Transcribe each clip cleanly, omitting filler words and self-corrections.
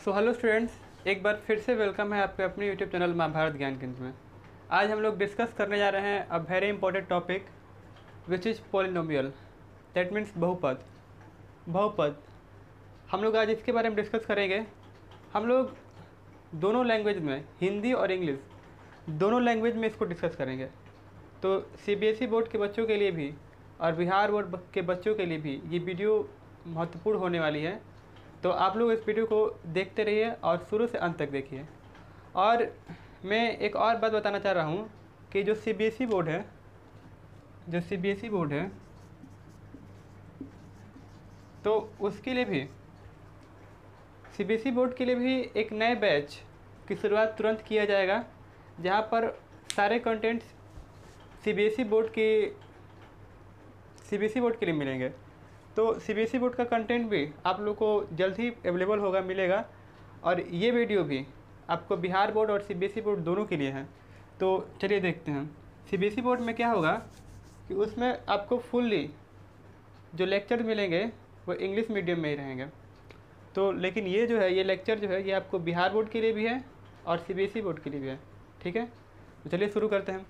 So hello students, एक बार फिर से वेलकम है आपके अपने यूट्यूब चैनल महाभारत ज्ञान केंद्र में। आज हम लोग डिस्कस करने जा रहे हैं a very important topic which is polynomial, that means बहुपद। बहुपद हम लोग आज इसके बारे में डिस्कस करेंगे। हम लोग दोनों लैंग्वेज में, हिंदी और इंग्लिश दोनों लैंग्वेज में इसको डिस्कस करेंगे। तो सीबीएसई बोर्ड के बच्चों के लिए भी और बिहार बोर्ड के बच्चों के लिए भी ये वीडियो महत्वपूर्ण होने वाली है। तो आप लोग इस वीडियो को देखते रहिए और शुरू से अंत तक देखिए। और मैं एक और बात बताना चाह रहा हूँ कि जो सीबीएसई बोर्ड है तो उसके लिए भी, सीबीएसई बोर्ड के लिए भी एक नए बैच की शुरुआत तुरंत किया जाएगा, जहाँ पर सारे कंटेंट्स सीबीएसई बोर्ड के लिए मिलेंगे। तो सीबीएसई बोर्ड का कंटेंट भी आप लोग को जल्द ही अवेलेबल होगा, मिलेगा। और ये वीडियो भी आपको बिहार बोर्ड और सीबीएसई बोर्ड दोनों के लिए है। तो चलिए देखते हैं सीबीएसई बोर्ड में क्या होगा कि उसमें आपको फुल्ली जो लेक्चर मिलेंगे वो इंग्लिश मीडियम में ही रहेंगे। तो लेकिन ये जो है, ये लेक्चर जो है, ये आपको बिहार बोर्ड के लिए भी है और सीबीएसई बोर्ड के लिए भी है। ठीक है, तो चलिए शुरू करते हैं।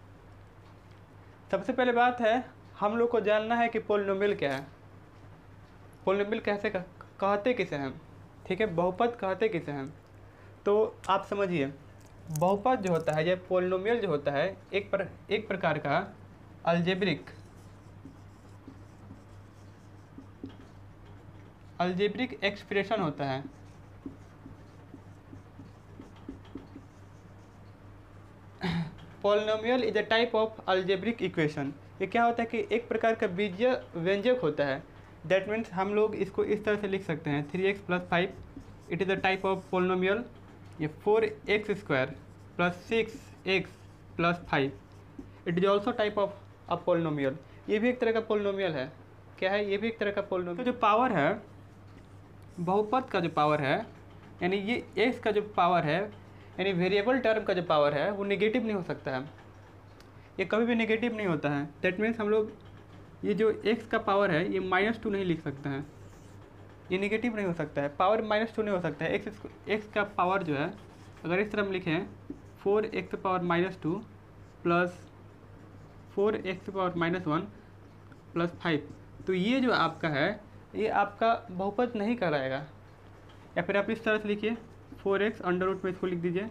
सबसे पहले बात है, हम लोग को जानना है कि पॉलिनोमियल क्या है। पॉलिनोमियल कैसे कहते किसे हैं, ठीक है, बहुपद कहते किसे हैं। तो आप समझिए, बहुपद जो होता है या पॉलिनोमियल जो होता है एक प्रकार का अलजेब्रिक एक्सप्रेशन होता है। Polynomial is a type of algebraic equation. ये क्या होता है कि एक प्रकार का बीजीय व्यंजक होता है। दैट मीन्स हम लोग इसको इस तरह से लिख सकते हैं, 3x + 5 it is a type of polynomial. ये 4x² + 6x + 5 it is also type of a polynomial. ये भी एक तरह का पॉलिनोमियल है। क्या है? ये भी एक तरह का पॉलिनोमियल। तो जो पावर है, बहुपद का जो पावर है, यानी ये x का जो पावर है, यानी वेरिएबल टर्म का जो पावर है, वो नेगेटिव नहीं हो सकता है। ये कभी भी नेगेटिव नहीं होता है। दैट मीन्स हम लोग ये जो x का पावर है, ये -2 नहीं लिख सकते हैं। ये नेगेटिव नहीं हो सकता है, पावर -2 नहीं हो सकता है। x का पावर जो है, अगर इस तरह हम लिखें 4x⁻² + 4x⁻1 + 5, तो ये जो आपका है, ये आपका बहुपद नहीं कहलाएगा। या फिर आप इस तरह से लिखिए 4x √ में इसको लिख दीजिए,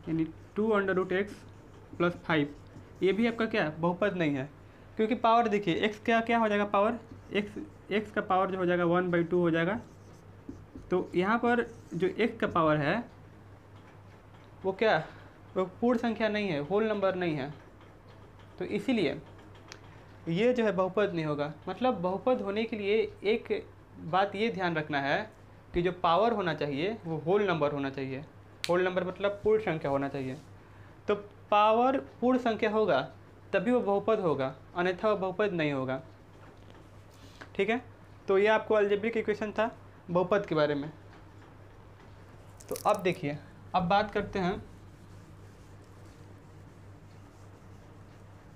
यानी 2√x + 5, ये भी आपका क्या बहुपद नहीं है। क्योंकि पावर देखिए, x क्या हो जाएगा, पावर x का पावर जो हो जाएगा 1/2 हो जाएगा। तो यहाँ पर जो x का पावर है वो क्या, वो पूर्ण संख्या नहीं है, होल नंबर नहीं है। तो इसीलिए ये जो है बहुपद नहीं होगा। मतलब बहुपद होने के लिए एक बात ये ध्यान रखना है कि जो पावर होना चाहिए वो होल नंबर होना चाहिए। होल नंबर मतलब पूर्ण संख्या होना चाहिए। तो पावर पूर्ण संख्या होगा तभी वो बहुपद होगा, अन्यथा वो बहुपद नहीं होगा। ठीक है, तो ये आपको अलजेब्रिक इक्वेशन था बहुपद के बारे में। तो अब देखिए, अब बात करते हैं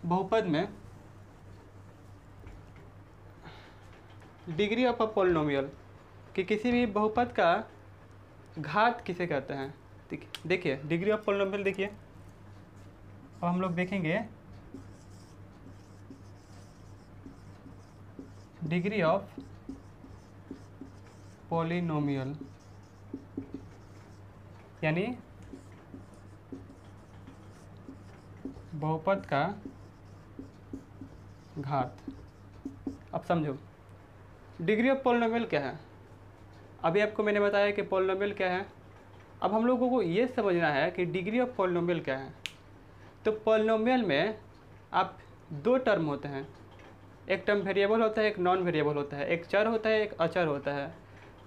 बहुपद में डिग्री ऑफ अ पॉलिनोमियल, कि किसी भी बहुपद का घात किसे कहते हैं। देखिए डिग्री ऑफ पॉलिनोमियल, देखिए अब हम लोग देखेंगे डिग्री ऑफ पॉलिनोमियल, यानी बहुपद का घात। अब समझो डिग्री ऑफ पॉलिनोमियल क्या है। अभी आपको मैंने बताया कि पॉलिनोमियल क्या है। अब हम लोगों को ये समझना है कि डिग्री ऑफ पॉलिनोमियल क्या है। तो पॉलिनोमियल में आप दो टर्म होते हैं, एक टर्म वेरिएबल होता है, एक नॉन वेरिएबल होता है, एक चर होता है, एक अचर होता है।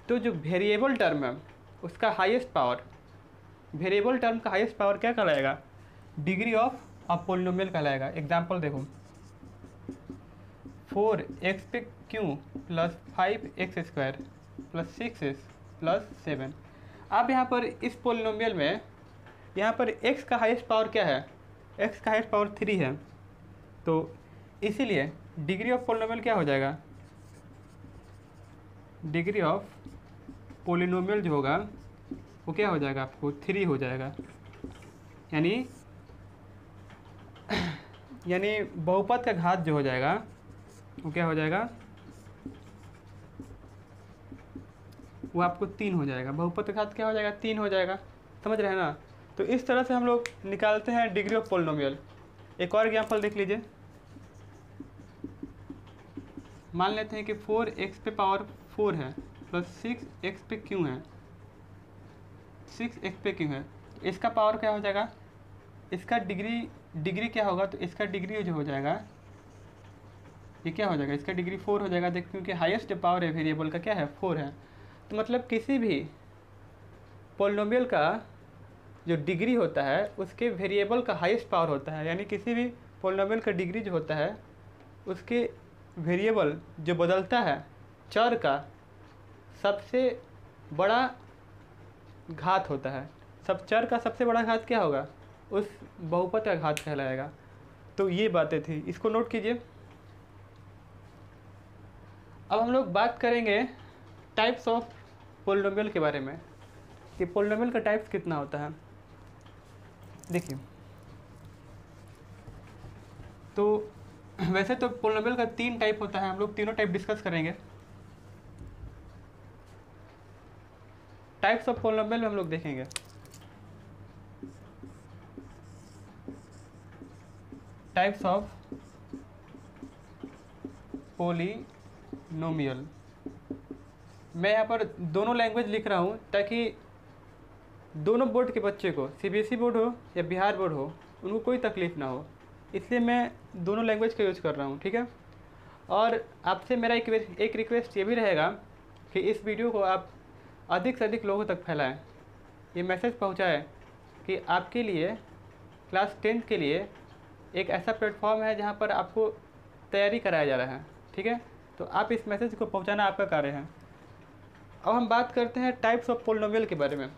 तो जो वेरिएबल टर्म है उसका हाईएस्ट पावर, वेरिएबल टर्म का हाईएस्ट पावर क्या कहलाएगा, डिग्री ऑफ अ पॉलिनोमियल कहलाएगा। एग्जांपल देखो, 4x³ + 5x² + 6x + 7। अब यहाँ पर इस पॉलिनोमियल में, यहाँ पर x का हाईएस्ट पावर क्या है, x का हाईएस्ट पावर 3 है। तो इसीलिए डिग्री ऑफ पॉलिनोमियल क्या हो जाएगा, डिग्री ऑफ पॉलिनोमियल जो होगा वो क्या हो जाएगा, आपको 3 हो जाएगा। यानी यानी बहुपद का घात जो हो जाएगा वो क्या हो जाएगा, वो आपको 3 हो जाएगा। बहुपद का घात क्या हो जाएगा, 3 हो जाएगा। समझ रहे हैं ना। तो इस तरह से हम लोग निकालते हैं डिग्री ऑफ पोलिनोमियल। एक और एग्जाम्पल देख लीजिए। मान लेते हैं कि 4x पे पावर 4 है प्लस 6x पे क्यों है, 6x पे क्यों है। इसका पावर क्या हो जाएगा, इसका डिग्री क्या होगा, तो इसका डिग्री जो हो जाएगा ये क्या हो जाएगा, इसका डिग्री 4 हो जाएगा। देख, क्योंकि हाईएस्ट जो पावर है वेरिएबल का क्या है, 4 है। तो मतलब किसी भी पोलिनोमियल का जो डिग्री होता है उसके वेरिएबल का हाईएस्ट पावर होता है। यानी किसी भी पोलिनोमियल का डिग्री जो होता है उसके वेरिएबल जो बदलता है चर का सबसे बड़ा घात होता है। सब चर का सबसे बड़ा घात क्या होगा, उस बहुपद का घात कहलाएगा। तो ये बातें थी, इसको नोट कीजिए। अब हम लोग बात करेंगे टाइप्स ऑफ पोलिनोमियल के बारे में कि पोलिनोमियल का टाइप्स कितना होता है। देखिए, तो वैसे तो पोलिनोमियल का 3 टाइप होता है, हम लोग तीनों टाइप डिस्कस करेंगे। टाइप्स ऑफ पोलिनोमियल में हम लोग देखेंगे टाइप्स ऑफ पोलिनोमियल। मैं यहाँ पर दोनों लैंग्वेज लिख रहा हूँ ताकि दोनों बोर्ड के बच्चे को, सीबीएसई बोर्ड हो या बिहार बोर्ड हो, उनको कोई तकलीफ़ ना हो, इसलिए मैं दोनों लैंग्वेज का यूज़ कर रहा हूँ, ठीक है। और आपसे मेरा एक रिक्वेस्ट ये भी रहेगा कि इस वीडियो को आप अधिक से अधिक लोगों तक फैलाएं, ये मैसेज पहुँचाएं कि आपके लिए क्लास 10th के लिए एक ऐसा प्लेटफॉर्म है जहाँ पर आपको तैयारी कराया जा रहा है, ठीक है। तो आप इस मैसेज को पहुँचाना आपका कार्य है। अब हम बात करते हैं टाइप्स ऑफ पोलिनोमियल के बारे में,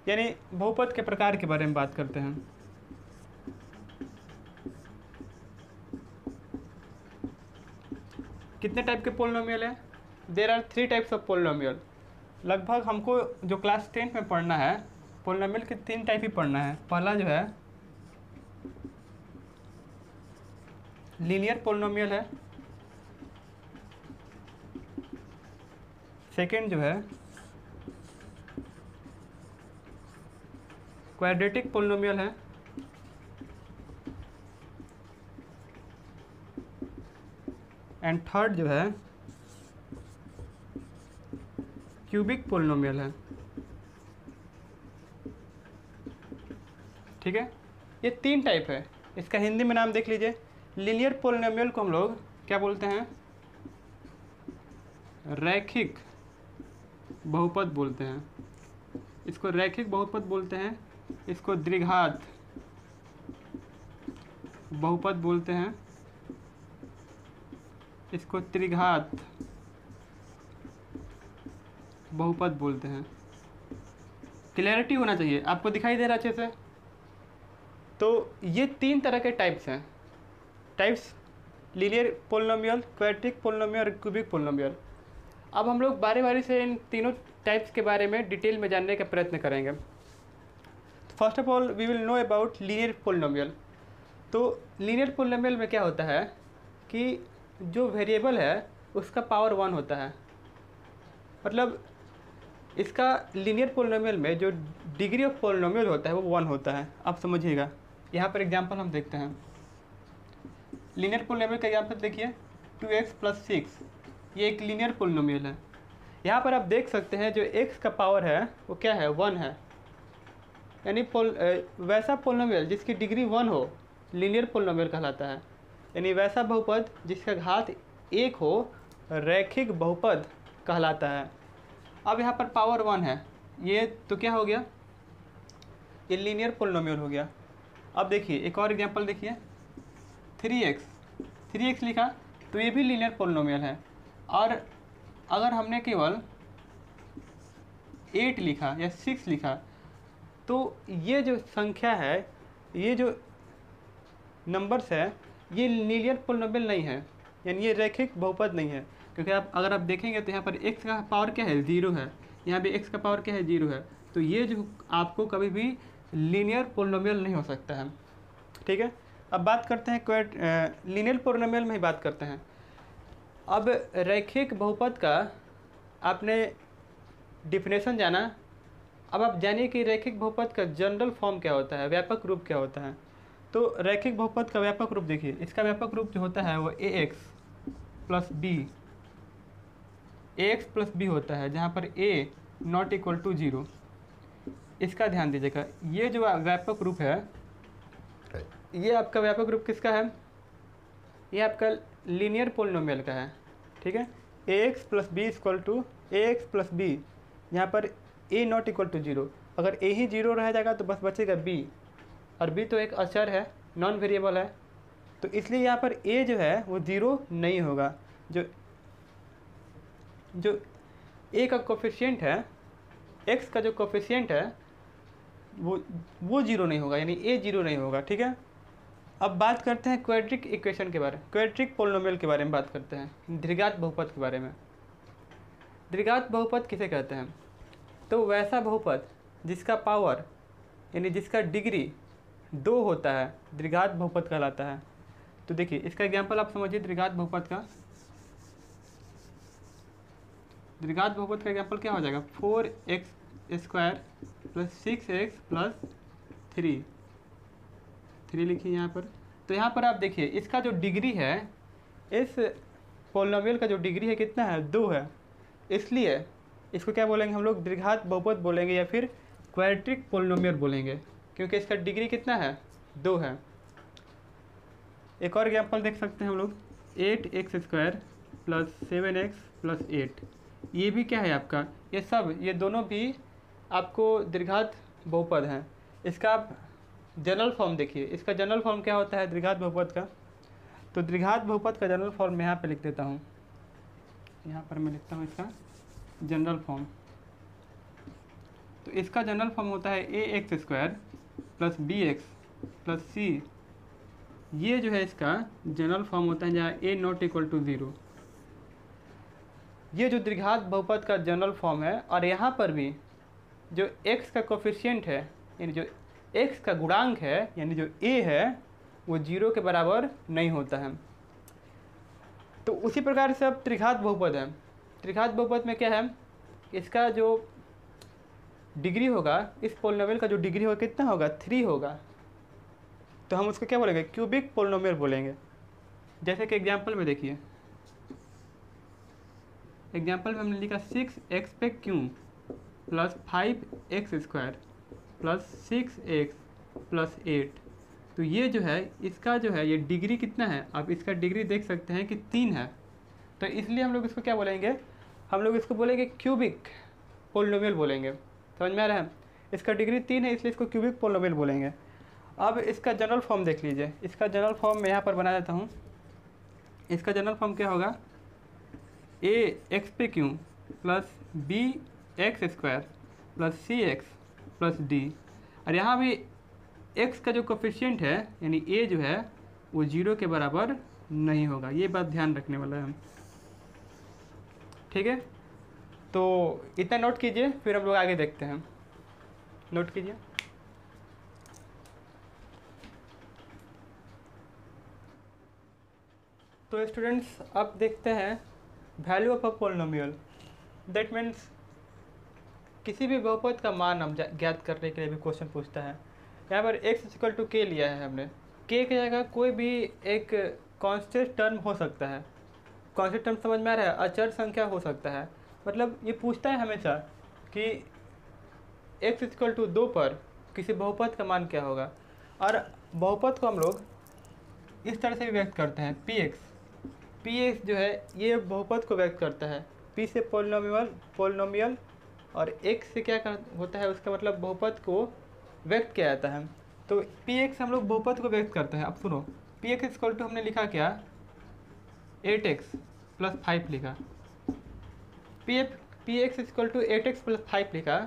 यानी बहुपद के प्रकार के बारे में बात करते हैं। कितने टाइप के पोलिनोमियल हैं, there are 3 types of polynomial. लगभग हमको जो क्लास 10 में पढ़ना है पोलिनोमियल के 3 टाइप ही पढ़ना है। पहला जो है लीनियर पोलिनोमियल है, सेकेंड जो है क्वाड्रेटिक पोलिनोमियल है, एंड थर्ड जो है क्यूबिक पोलिनोमियल है, ठीक है। ये 3 टाइप है। इसका हिंदी में नाम देख लीजिए। लीनियर पोलिनोमियल को हम लोग क्या बोलते हैं, रैखिक बहुपद बोलते हैं। इसको रैखिक बहुपद बोलते हैं, इसको द्विघात बहुपद बोलते हैं, इसको त्रिघात बहुपद बोलते हैं। क्लैरिटी होना चाहिए, आपको दिखाई दे रहा अच्छे से। तो ये 3 तरह के टाइप्स हैं, types linear polynomial, quadratic polynomial और क्यूबिक पोलिनोमियल। अब हम लोग बारी बारी से इन तीनों टाइप्स के बारे में डिटेल में जानने का प्रयत्न करेंगे। First of all we will know about linear polynomial. तो लीनियर पोलिनोमियल में क्या होता है कि जो वेरिएबल है उसका पावर 1 होता है। मतलब इसका लीनियर पोलिनोमियल में जो डिग्री ऑफ पोलिनोमियल होता है वो 1 होता है। आप समझिएगा, यहाँ पर एग्जांपल हम देखते हैं। लीनियर पोलिनोमियल का एग्जांपल देखिए, 2x + 6, ये एक लीनियर पोलिनोमियल है। यहाँ पर आप देख सकते हैं जो x का पावर है वो क्या है, 1 है। यानी वैसा पोलिनोमियल जिसकी डिग्री 1 हो लीनियर पोलिनोमियल कहलाता है। यानी वैसा बहुपद जिसका घात 1 हो रैखिक बहुपद कहलाता है। अब यहाँ पर पावर 1 है, ये तो क्या हो गया, ये लीनियर पोलिनोमियल हो गया। अब देखिए एक और एग्जांपल देखिए, 3x लिखा तो ये भी लीनियर पोलिनोमियल है। और अगर हमने केवल 8 लिखा या 6 लिखा तो ये जो संख्या है, ये जो नंबर्स है, ये लीनियर पोलिनोमियल नहीं है, यानी ये रैखिक बहुपद नहीं है। क्योंकि आप अगर आप देखेंगे तो यहाँ पर x का पावर क्या है, 0 है। यहाँ भी x का पावर क्या है 0 है, तो ये जो आपको कभी भी लीनियर पोलिनोमियल नहीं हो सकता है। ठीक है, अब बात करते हैं लीनियर पोलिनोमियल में ही बात करते हैं। अब रैखिक बहुपद का आपने डिफिनेशन जाना, अब आप जानिए कि रैखिक बहुपद का जनरल फॉर्म क्या होता है, व्यापक रूप क्या होता है। तो रैखिक बहुपद का व्यापक रूप देखिए, इसका व्यापक रूप जो होता है वो ax प्लस b होता है, जहाँ पर a नॉट इक्वल टू 0। इसका ध्यान दीजिएगा, ये जो व्यापक रूप है, ये आपका व्यापक रूप किसका है, ये आपका लीनियर पोलिनोमियल का है। ठीक है, ax plus B equal to ax plus B, यहाँ पर a नॉट इक्वल टू 0। अगर a ही 0 रह जाएगा तो बस बचेगा b, और b तो एक अचर है, नॉन वेरिएबल है, तो इसलिए यहाँ पर a जो है वो 0 नहीं होगा। जो a का कोफिशिएंट है, x का जो कोफिशिएंट है वो 0 नहीं होगा, यानी a 0 नहीं होगा। ठीक है, अब बात करते हैं क्वाड्रिक इक्वेशन के बारे में, क्वाड्रिक पोलिनोमियल के बारे में बात करते हैं, द्विघात बहुपद के बारे में। द्विघात बहुपद किसे कहते हैं, तो वैसा बहुपद जिसका पावर यानी जिसका डिग्री 2 होता है, द्विघात बहुपद कहलाता है। तो देखिए इसका एग्जांपल आप समझिए, द्विघात बहुपद का एग्जांपल क्या हो जाएगा, 4x² प्लस 6x प्लस 3 लिखिए यहाँ पर। तो यहाँ पर आप देखिए इसका जो डिग्री है, इस पोलिनोमियल का जो डिग्री है कितना है, 2 है, इसलिए इसको क्या बोलेंगे हम लोग, द्विघात बहुपद बोलेंगे या फिर क्वाड्रिक पोलिनोमियल बोलेंगे, क्योंकि इसका डिग्री कितना है, 2 है। एक और एग्जांपल देख सकते हैं हम लोग, 8x² प्लस 7x प्लस 8, ये भी क्या है आपका, ये दोनों भी आपको द्विघात बहुपद हैं। इसका आप जनरल फॉर्म देखिए, इसका जनरल फॉर्म क्या होता है द्विघात बहुपद का, तो द्विघात बहुपद का जनरल फॉर्म मैं यहाँ पे लिख देता हूँ, यहाँ पर मैं लिखता हूँ इसका जनरल फॉर्म। तो इसका जनरल फॉर्म होता है ax² plus bx plus c, ये जो है इसका जनरल फॉर्म होता है जहाँ a नॉट इक्वल टू 0। ये जो द्विघात बहुपद का जनरल फॉर्म है, और यहाँ पर भी जो x का कोफिशिएंट है, यानी जो x का गुणांक है, यानी जो a है, वो 0 के बराबर नहीं होता है। तो उसी प्रकार से अब त्रिघात बहुपद है। त्रिघात बहुपद में क्या है, इसका जो डिग्री होगा, इस पोलिनोमियल का जो डिग्री होगा कितना होगा, 3 होगा, तो हम उसको क्या बोलेंगे, क्यूबिक पोलिनोमियल बोलेंगे। जैसे कि एग्जांपल में देखिए, एग्जांपल में हमने लिखा 6x पे Q plus 5x² plus 6x plus 8, तो ये जो है इसका जो है ये डिग्री कितना है, आप इसका डिग्री देख सकते हैं कि 3 है, तो इसलिए हम लोग इसको क्या बोलेंगे, हम लोग इसको बोलेंगे क्यूबिक पोलिनोमियल बोलेंगे। समझ में आ रहा है, इसका डिग्री 3 है इसलिए इसको क्यूबिक पोलिनोमियल बोलेंगे। अब इसका जनरल फॉर्म देख लीजिए, इसका जनरल फॉर्म मैं यहाँ पर बना देता हूँ। इसका जनरल फॉर्म क्या होगा, ax पे Q plus bx² plus cx plus d, और यहाँ भी x का जो कोफिशिएंट है यानी a जो है वो 0 के बराबर नहीं होगा, ये बात ध्यान रखने वाला है हम। ठीक है, तो इतना नोट कीजिए, फिर हम लोग आगे देखते हैं। नोट कीजिए, तो स्टूडेंट्स अब देखते हैं value of a polynomial. That means किसी भी बहुपद का मान हम ज्ञात करने के लिए भी क्वेश्चन पूछता है। यहाँ पर x = k लिया है हमने, k की जगह कोई भी एक कांस्टेंट टर्म हो सकता है। कांस्टेंट टर्म समझ में आ रहा है, अचर संख्या हो सकता है। मतलब ये पूछता है हमेशा कि x = 2 पर किसी बहुपद का मान क्या होगा, और बहुपद को हम लोग इस तरह से भी व्यक्त करते हैं, px जो है ये बहुपद को व्यक्त करता है। p से पोलिनोमियल और x से क्या होता है, उसका मतलब बहुपद को व्यक्त किया जाता है। तो px हम लोग बहुपद को व्यक्त करते हैं। अब सुनो, px = हमने लिखा क्या, 8x प्लस 5 लिखा, px = 8x प्लस 5 लिखा।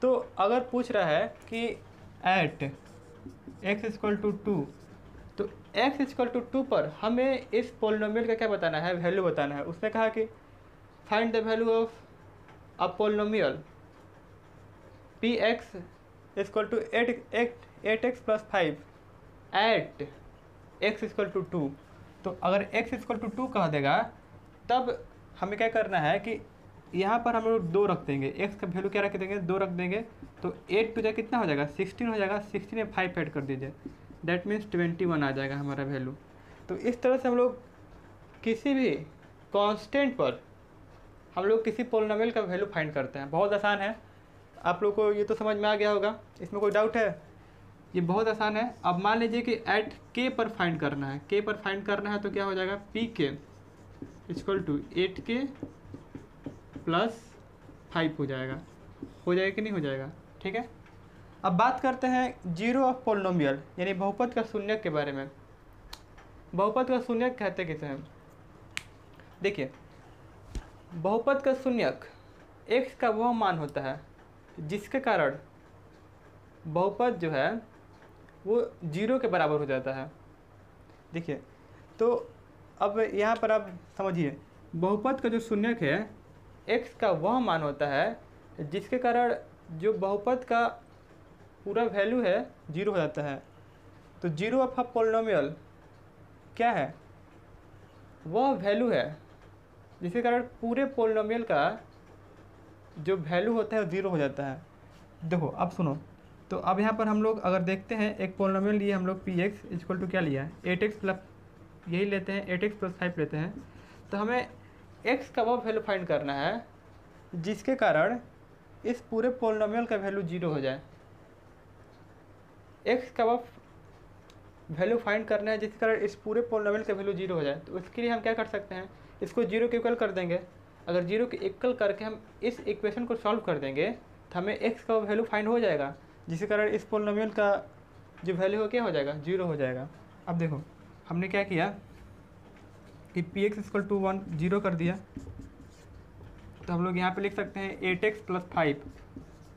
तो अगर पूछ रहा है कि एट x = 2, तो x = 2 पर हमें इस पोलिनोमियल का क्या बताना है, वैल्यू बताना है। उसने कहा कि find the value of a polynomial P X equal to 8x plus 5 at X equal to 2। तो अगर x इक्वल टू 2 कह देगा तब हमें क्या करना है कि यहाँ पर हम लोग 2 रख देंगे, x का वैल्यू क्या रख देंगे 2 रख देंगे। तो 8 टू जाए कितना हो जाएगा 16 हो जाएगा, 16 में 5 ऐड कर दीजिए, दैट मीन्स 21 आ जाएगा हमारा वैल्यू। तो इस तरह से हम लोग किसी भी कांस्टेंट पर हम लोग किसी पोलिनोमियल का वैल्यू फाइंड करते हैं। बहुत आसान है, आप लोग को ये तो समझ में आ गया होगा, इसमें कोई डाउट है? ये बहुत आसान है। अब मान लीजिए कि एट के पर फाइंड करना है, के पर फाइंड करना है तो क्या हो जाएगा पी के इक्वल टू 8k प्लस 5 हो जाएगा कि नहीं हो जाएगा? ठीक है। अब बात करते हैं जीरो ऑफ पोलिनोमियल यानी बहुपद का शून्यक के बारे में। बहुपद का शून्यक कहते किसे हैं? देखिए, बहुपद का शून्यक x का वह मान होता है जिसके कारण बहुपद जो है वो 0 के बराबर हो जाता है। देखिए, तो अब यहाँ पर आप समझिए, बहुपद का जो शून्यक है x का वह मान होता है जिसके कारण जो बहुपद का पूरा वैल्यू है 0 हो जाता है। तो जीरो ऑफ अ पोलिनोमियल क्या है? वह वैल्यू है जिसके कारण पूरे पोलिनोमियल का जो वैल्यू होता है वो 0 हो जाता है। देखो अब सुनो, तो अब यहाँ पर हम लोग अगर देखते हैं एक पोलिनोमियल लिए हम लोग पी एक्स इक्वल टू क्या लिया है 8x प्लस, यही लेते हैं 8x प्लस 5 लेते हैं। तो हमें x का वो वैल्यू फाइंड करना है जिसके कारण इस पूरे पोलिनोमियल का वैल्यू 0 हो जाए। x का वो वैल्यू फाइंड करना है जिसके कारण इस पूरे पोलिनोमियल का वैल्यू 0 हो जाए। तो उसके लिए हम क्या कर सकते हैं, इसको 0 के इक्वल कर देंगे। अगर 0 के इक्वल करके हम इस इक्वेशन को सॉल्व कर देंगे तो हमें x का वैल्यू फाइंड हो जाएगा जिसके कारण इस पोलिनोमियल का जो वैल्यू हो क्या हो जाएगा 0 हो जाएगा। अब देखो हमने क्या किया कि पी एक्स इक्वल टू 1 0 कर दिया। तो हम लोग यहाँ पे लिख सकते हैं 8x प्लस 5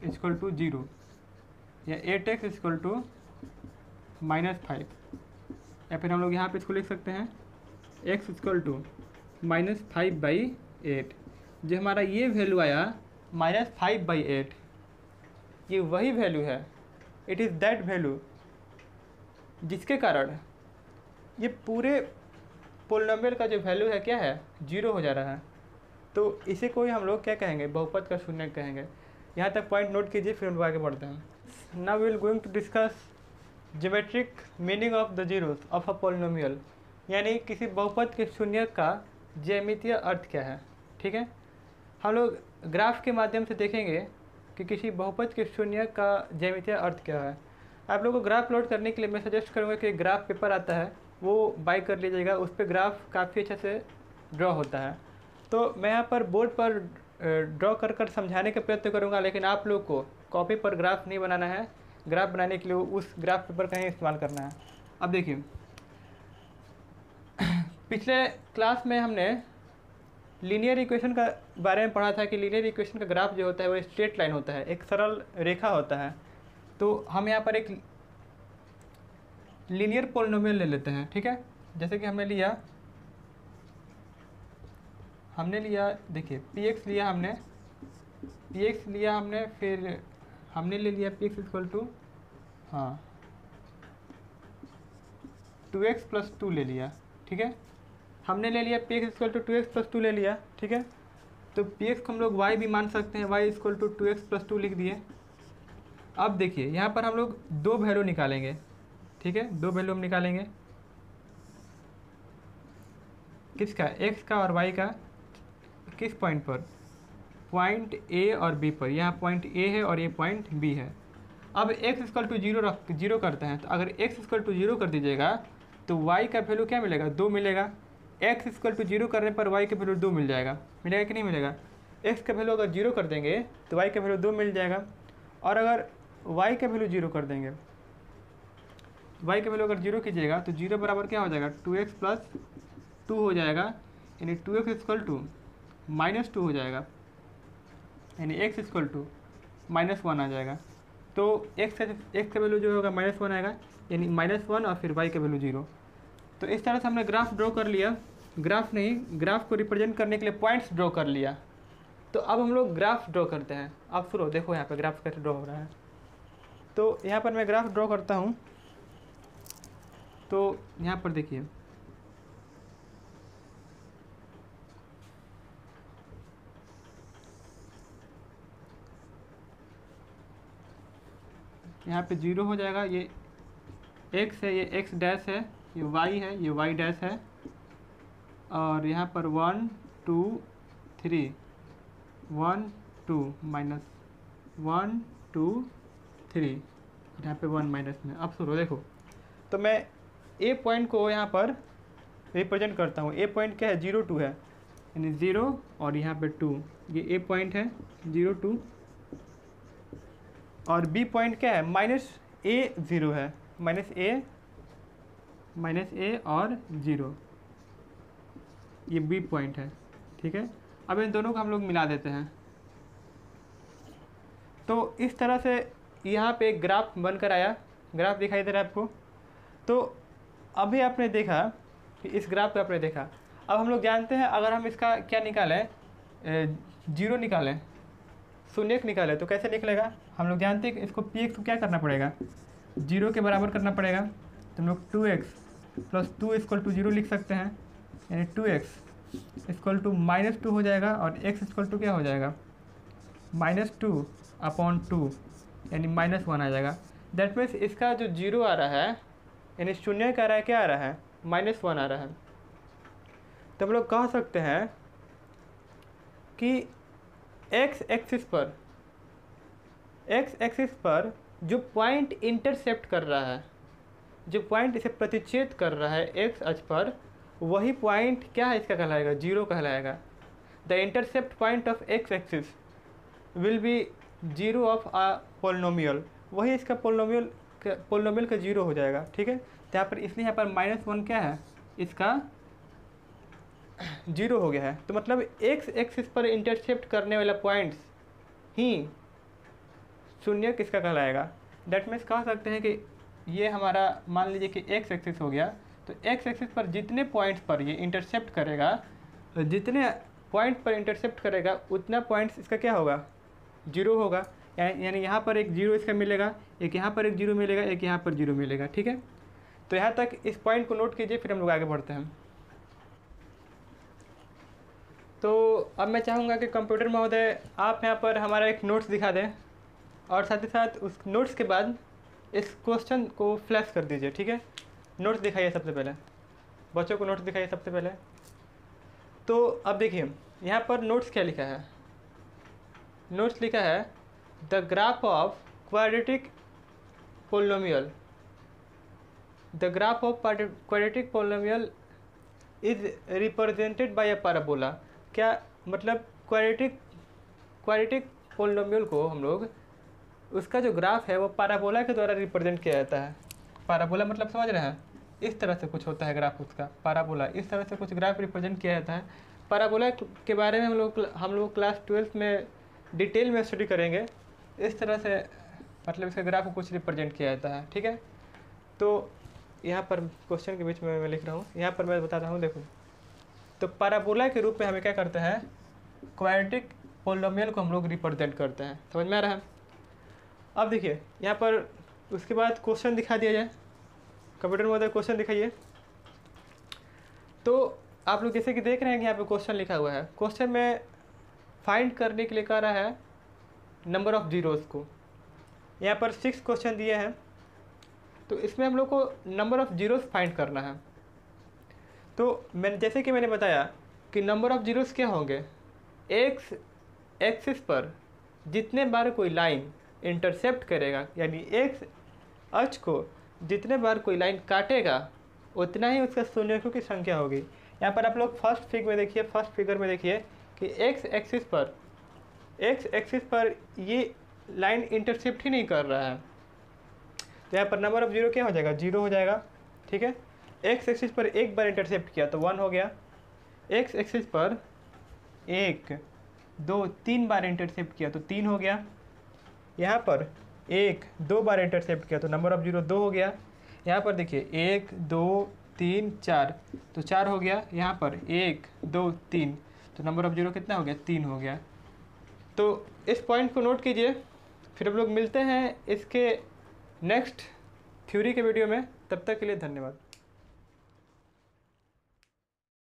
इक्वल टू 0 या 8x इक्वल टू -5, या फिर हम लोग यहाँ पे इसको लिख सकते हैं x इक्वल टू -5/8। जो हमारा ये वैल्यू आया -5/8, ये वही वैल्यू है, इट इज़ दैट वैल्यू जिसके कारण ये पूरे पोलिनोमियल का जो वैल्यू है क्या है 0 हो जा रहा है। तो इसे कोई हम लोग क्या कहेंगे, बहुपद का शून्यक कहेंगे। यहाँ तक पॉइंट नोट कीजिए, फिर हम लोग आगे बढ़ते हैं। Now we will going to discuss geometric meaning of the zeros of a polynomial, यानी किसी बहुपद के शून्यक का ज्यामितीय अर्थ क्या है। ठीक है, हम लोग ग्राफ के माध्यम से देखेंगे कि किसी बहुपद के शून्यक का ज्यामितीय अर्थ क्या है। आप लोगों को ग्राफ लोड करने के लिए मैं सजेस्ट करूँगा कि ग्राफ पेपर आता है वो बाय कर लीजिएगा, उस पर ग्राफ काफ़ी अच्छे से ड्रॉ होता है। तो मैं यहाँ पर बोर्ड पर ड्रॉ कर कर समझाने का प्रयत्न करूँगा, लेकिन आप लोग को कॉपी पर ग्राफ नहीं बनाना है, ग्राफ बनाने के लिए उस ग्राफ पेपर का ही इस्तेमाल करना है। अब देखिए, पिछले क्लास में हमने लीनियर इक्वेशन का बारे में पढ़ा था कि लीनियर इक्वेशन का ग्राफ जो होता है वो स्ट्रेट लाइन होता है, एक सरल रेखा होता है। तो हम यहाँ पर एक लीनियर पोलिनोमियल ले लेते हैं। ठीक है, जैसे कि हमने लिया देखिए पी एक्स लिया हमने, फिर हमने ले लिया P X equal to 2x plus 2 ले लिया। ठीक है, हमने ले लिया P X equal to 2x plus 2 ले लिया। ठीक है, तो पी एक्स को हम लोग y भी मान सकते हैं, y equal to 2x plus 2 लिख दिए। अब देखिए यहाँ पर हम लोग दो वैल्यू निकालेंगे। ठीक है, दो वैल्यू हम निकालेंगे, किसका, x का और y का। किस पॉइंट पर, पॉइंट a और b पर। यहाँ पॉइंट a है और ये पॉइंट b है। अब x इक्वल टू 0 करते हैं, तो अगर x इक्वल टू 0 कर दीजिएगा तो y का वैल्यू क्या मिलेगा 2 मिलेगा। x इक्वल टू 0 करने पर y का वैल्यू 2 मिलेगा कि नहीं मिलेगा। x का वैल्यू अगर 0 कर देंगे तो y का वैल्यू 2 मिल जाएगा, और अगर y का वैल्यू 0 कर देंगे, y का वैल्यू अगर 0 कीजिएगा तो 0 बराबर क्या हो जाएगा 2x प्लस 2 हो जाएगा, यानी 2x इक्वल टू -2 हो जाएगा, यानी x इक्वल टू -1 आ जाएगा। तो x का वैल्यू जो होगा -1 आएगा, यानी -1 और फिर y का वैल्यू 0। तो इस तरह से हमने ग्राफ ड्रॉ कर लिया, ग्राफ को रिप्रेजेंट करने के लिए पॉइंट्स ड्रॉ कर लिया। तो अब हम लोग ग्राफ ड्रॉ करते हैं। अब सुनो, देखो यहाँ पे ग्राफ कैसे ड्रॉ हो रहा है। तो यहाँ पर मैं ग्राफ ड्रॉ करता हूँ। तो यहाँ पर देखिए, यहाँ पे 0 हो जाएगा, ये x है, ये x डैश है, ये y है, ये y डैश है, और यहाँ पर 1 2 3 1 2 माइनस 1 2 3, यहाँ पे 1 माइनस में। अब सुनो देखो, तो मैं ए पॉइंट को यहाँ पर रिप्रेजेंट करता हूँ। ए पॉइंट क्या है, 0 2 है, यानी 0 और यहाँ पे 2, ये ए पॉइंट है 0 2, और बी पॉइंट क्या है, माइनस ए 0 है, माइनस ए और 0, ये बी पॉइंट है। ठीक है, अब इन दोनों को हम लोग मिला देते हैं। तो इस तरह से यहाँ पे एक ग्राफ बनकर आया, ग्राफ दिखाई दे रहा है आपको। तो अभी आपने देखा कि इस ग्राफ पे आपने देखा, अब हम लोग जानते हैं अगर हम इसका क्या निकालें, 0 निकालें, शून्यक निकालें, तो कैसे निकलेगा। हम लोग जानते हैं कि इसको पी एक्स को क्या करना पड़ेगा, 0 के बराबर करना पड़ेगा। तो हम लोग 2x प्लस 2 इक्वल टू 0 लिख सकते हैं, यानी 2x इक्वल टू -2 हो जाएगा, और x इक्वल टू क्या हो जाएगा, -2/2, यानी -1 आ जाएगा। दैट मीन्स इसका जो 0 आ रहा है, यानी शून्य का आ रहा है, क्या आ रहा है, -1 आ रहा है। तो हम लोग कह सकते हैं कि x एक्सिस पर जो पॉइंट इंटरसेप्ट कर रहा है, जो पॉइंट इसे प्रतिच्छेद कर रहा है x अक्ष पर, वही पॉइंट क्या है, इसका कहलाएगा 0 कहलाएगा। The intercept point of x axis will be 0 of a polynomial, वही इसका पोलिनोमियल का 0 हो जाएगा। ठीक है, तो यहाँ पर इसलिए यहाँ पर -1 क्या है, इसका 0 हो गया है। तो मतलब x एक्सिस पर इंटरसेप्ट करने वाला पॉइंट्स ही शून्य किसका कहलाएगा। डेट मीन्स कह सकते हैं कि ये हमारा मान लीजिए कि x एक्सिस हो गया, तो x एक्सिस पर जितने पॉइंट्स पर ये इंटरसेप्ट करेगा, जितने पॉइंट पर इंटरसेप्ट करेगा उतना पॉइंट्स इसका क्या होगा, 0 होगा। यानी यहाँ पर एक 0 इसका मिलेगा, एक यहाँ पर एक 0 मिलेगा, एक यहाँ पर 0 मिलेगा। ठीक है, तो यहाँ तक इस पॉइंट को नोट कीजिए, फिर हम लोग आगे बढ़ते हैं। तो अब मैं चाहूँगा कि कंप्यूटर महोदय आप यहाँ पर हमारा एक नोट्स दिखा दें, और साथ ही साथ उस नोट्स के बाद इस क्वेश्चन को फ्लैश कर दीजिए। ठीक है, नोट्स दिखाइए सबसे पहले, बच्चों को नोट्स दिखाइए सबसे पहले। तो अब देखिए यहाँ पर नोट्स क्या लिखा है, नोट्स लिखा है the graph of quadratic polynomial, the graph of quadratic polynomial is represented by a parabola. क्या मतलब, क्वाड्रेटिक पोलिनोमियल को हम लोग, उसका जो ग्राफ है वो पैराबोला के द्वारा रिप्रेजेंट किया जाता है। पैराबोला मतलब समझ रहे हैं, इस तरह से कुछ होता है ग्राफ उसका, पैराबोला इस तरह से कुछ ग्राफ रिप्रेजेंट किया जाता है। पैराबोला के बारे में हम लोग क्लास 12th में डिटेल में स्टडी करेंगे। इस तरह से मतलब इसका ग्राफ को कुछ रिप्रेजेंट किया जाता है। ठीक है, तो यहाँ पर क्वेश्चन के बीच में मैं लिख रहा हूँ, यहाँ पर मैं बताता हूँ। देखो, तो पैराबोला के रूप में हमें क्या करते हैं, क्वाड्रेटिक पोलिनोमियल को हम लोग रिप्रेजेंट करते हैं। समझ में आ रहा है। अब देखिए यहाँ पर उसके बाद क्वेश्चन दिखा दिया जाए, कंप्यूटर में उधर क्वेश्चन दिखाइए। तो आप लोग जैसे कि देख रहे हैं कि यहाँ पे क्वेश्चन लिखा हुआ है, क्वेश्चन में फाइंड करने के लिए कह रहा है नंबर ऑफ जीरोज़ को। यहाँ पर 6 क्वेश्चन दिए हैं, तो इसमें हम लोग को नंबर ऑफ जीरोज़ फाइंड करना है। तो जैसे कि मैंने बताया कि नंबर ऑफ जीरोज़ क्या होंगे, एक्स एक्सिस पर जितने बार कोई लाइन इंटरसेप्ट करेगा, यानी एक्स अक्ष को जितने बार कोई लाइन काटेगा उतना ही उसका शून्यकों की संख्या होगी। यहाँ पर आप लोग फर्स्ट फिगर में देखिए कि एक्स एक्सिस पर ये लाइन इंटरसेप्ट ही नहीं कर रहा है, तो यहाँ पर नंबर ऑफ जीरो क्या हो जाएगा, 0 हो जाएगा। ठीक है, एक्स एक्सिस पर एक बार इंटरसेप्ट किया तो 1 हो गया, एक्स एक्सिस पर 1 2 3 बार इंटरसेप्ट किया तो 3 हो गया, यहाँ पर 1 2 बार इंटरसेप्ट किया तो नंबर ऑफ जीरो 2 हो गया। यहाँ पर देखिए 1 2 3 4 तो 4 हो गया, यहाँ पर 1 2 3 तो नंबर ऑफ जीरो कितना हो गया, 3 हो गया। तो इस पॉइंट को नोट कीजिए। फिर हम लोग मिलते हैं इसके नेक्स्ट थ्योरी के वीडियो में। तब तक के लिए धन्यवाद।